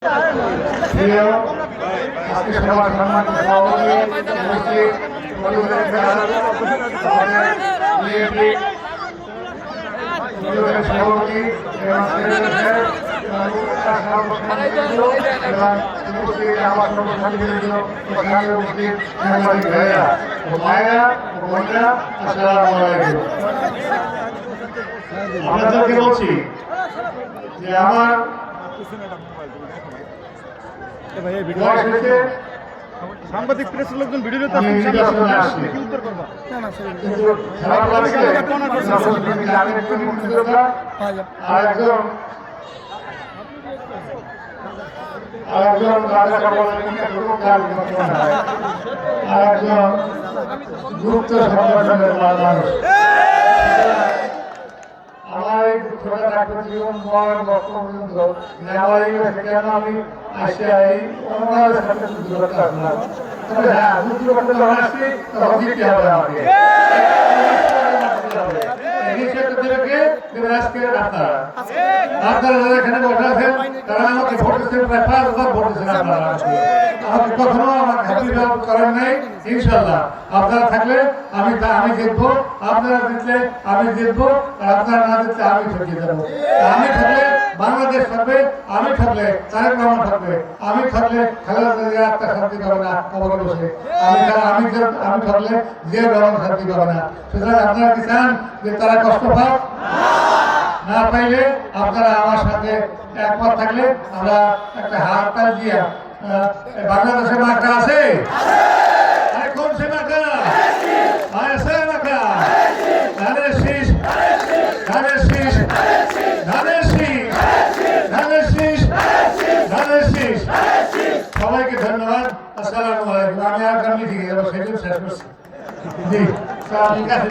আজকে সবার সম্মানিত সভাপতি উপস্থিত সভাপতি আপনাদেরকে বলছি যে আমার সাংবাদিক প্রেসের লোকজন ভিডিও উত্তর করবা গুপ্ত সংগঠনের মানুষ আমার এই ছোট ডাক্তার জীবন পর্যন্ত কেন আমি আসি ওনাদের সাথে যুদ্ধ করতে আসলাম। তবে হ্যাঁ, যুদ্ধ করতে যখন আসছি তখন দিতে হবে আমাকে। আপনারা এখানে বসে আছেন, তারা আমাকে ভোট দিচ্ছেন, প্রায় 5,000 ভোট দিচ্ছেন আপনারা। আপনি কখনো আমাকে হ্যাপি করেন নাই। ইনশাল্লাহ আপনারা থাকলে আমি জিতবো, আপনারা জিতলে আমি জিতবো, আপনারা না জিতলে আমি ঠকিয়ে দেবো। আমি থাকলে বাংলাদেশ থাকবে, আমি থাকলে তারেক রহমান থাকবে, আমি থাকলে খালেদা জিয়া আত্মা শান্তি পাবে না কবরে বসে, আমি থাকলে জিয়া রহমান শান্তি পাবে না। সুতরাং আপনারা কি চান যে তারা কষ্ট পাক? না পাইলে আপনারা আমার সাথে একমত থাকলে আমরা একটা হাততাল দিয়ে বাংলাদেশের মার্কা আছে, কোন সে মার্কা আছে? মার্কা ধানের শীষ, ধানের শীষ, ধানের শীষ, ধানের শীষ, ধানের শীষ। সবাইকে ধন্যবাদ। আসসালামু আলাইকুম। আমি আর মিটিং সেদিন শেষ করছি। জি, আপনি কাছে